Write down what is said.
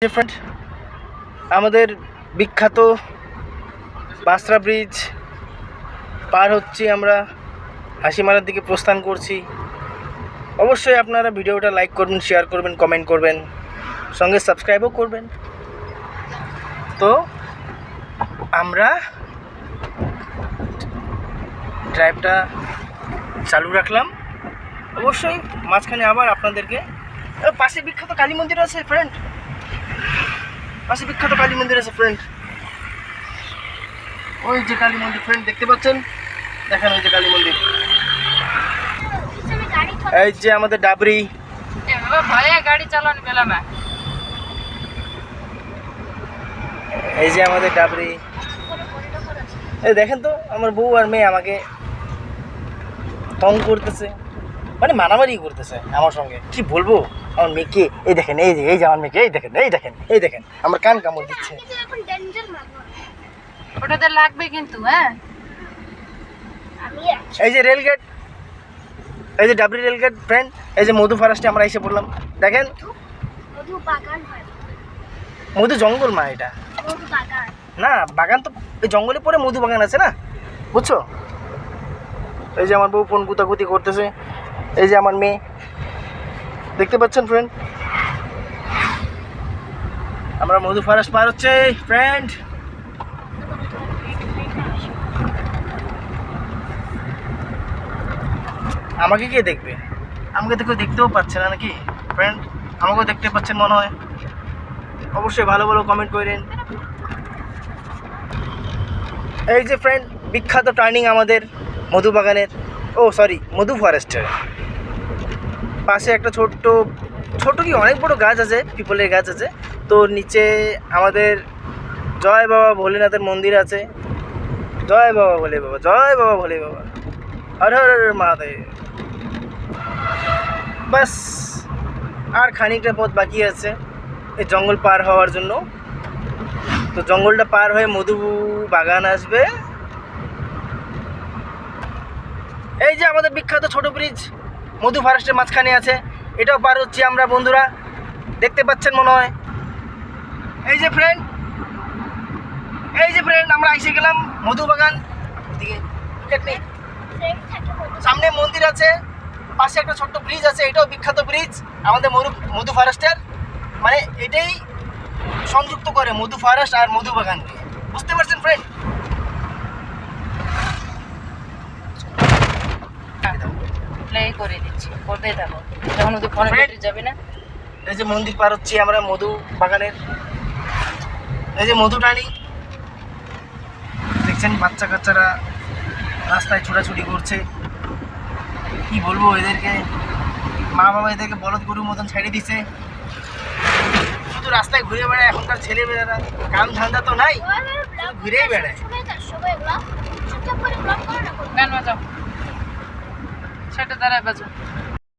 যে ফ্রেন্ড, আমাদের বিখ্যাত বাসরা ব্রিজ পার হচ্ছি আমরা, হাসিমারার দিকে প্রস্থান করছি। অবশ্যই আপনারা ভিডিওটা লাইক করবেন, শেয়ার করবেন, কমেন্ট করবেন, সঙ্গে সাবস্ক্রাইবও করবেন। তো আমরা ড্রাইভটা চালু রাখলাম। অবশ্যই মাঝখানে আবার আপনাদেরকে, পাশে বিখ্যাত কালী মন্দির আছে ফ্রেন্ড, পাশে বিখ্যাত কালী মন্দির আছে ফ্রেন্ড। ওই যে কালী মন্দির ফ্রেন্ড দেখতে পাচ্ছেন, দেখেন ওই যে কালী মন্দির। এই যে আমাদের ডাবরি, গাড়ি চালানো বেলা না, এই যে আমাদের ডাবরি। এই দেখেন তো আমার বউ আর মেয়ে আমাকে তং করতেছে, মানে মারামারি করতেছে আমার সঙ্গে। কি বলবো আমার মেয়েকে, এই দেখেন, এই যে আমার মেয়েকে, এই দেখেন, এই দেখেন আমার কান কামড় দিচ্ছে। ওটাতে লাগবে কিন্তু। হ্যাঁ, এই যে রেলগেট, এই যে ডাবরি রেলগেট ফ্রেন্ড, এই যে মধু ফরেস্টে আমরা এসে পড়লাম। দেখেন মধু জঙ্গল মা, এটা না বাগান, তো এই জঙ্গলে পরে মধু বাগান আছে না, বুঝছো? এই যে আমার বউ ফোন গুতাগুতি করতেছে, এই যে আমার মেয়ে দেখতে পাচ্ছেন ফ্রেন্ড। আমরা মধু ফরেস্ট পার হচ্ছে ফ্রেন্ড। আমাকে কে দেখবে? আমাকে তো কেউ দেখতেও পাচ্ছে না নাকি ফ্রেন্ড? আমাকেও দেখতে পাচ্ছেন মনে হয়। অবশ্যই ভালো ভালো কমেন্ট করেন। এই যে ফ্রেন্ড বিখ্যাত টার্নিং আমাদের মধু বাগানের, ও সরি মধু ফরেস্টের পাশে একটা ছোট কি অনেক বড় গাছ আছে, পিপলের গাছ আছে। তো নিচে আমাদের জয় বাবা ভোলেনাথের মন্দির আছে। জয় বাবা ভোলে বাবা, জয় বাবা ভোলে বাবা, হর হর মহাদেব। বাস আর খানিকটা পথ বাকি আছে এই জঙ্গল পার হওয়ার জন্য। তো জঙ্গলটা পার হয়ে মধু বাগান আসবে। এই যে আমাদের বিখ্যাত ছোট ব্রিজ মধু ফরেস্টের মাঝখানে আছে, এটাও পার হচ্ছি আমরা বন্ধুরা, দেখতে পাচ্ছেন মনে হয়। এই যে ফ্রেন্ড, এই যে ফ্রেন্ড আমরা এসে গেলাম মধু বাগান দিকে। সামনে মন্দির আছে, পাশে একটা ছোট্ট ব্রিজ আছে, এটাও বিখ্যাত ব্রিজ আমাদের মধু ফরেস্টের। মানে এটাই সংযুক্ত করে মধু ফরেস্ট আর মধু বাগানকে, বুঝতে পারছেন ফ্রেন্ড? প্লে করে দিচ্ছি, করতে থাকো যখন ওদের ফোনে ব্যাটারি যাবে না। এই যে মন্দির পার হচ্ছি আমরা মধু বাগানের, এই যে মধু টানি দেখছেন, বাচ্চা কাচ্চারা রাস্তায় ছোটাছুটি করছে। কি বলবো এদেরকে, মা বাবা এদেরকে বলদ গরুর মতন ছেড়ে দিছে, শুধু রাস্তায় ঘুরে বেড়ায় এখনকার ছেলেমেয়েরা। কাম ধান্দা তো নাই, ঘুরেই বেড়ায়। গান বাজাও, সেটা দ্বারা বাজাও।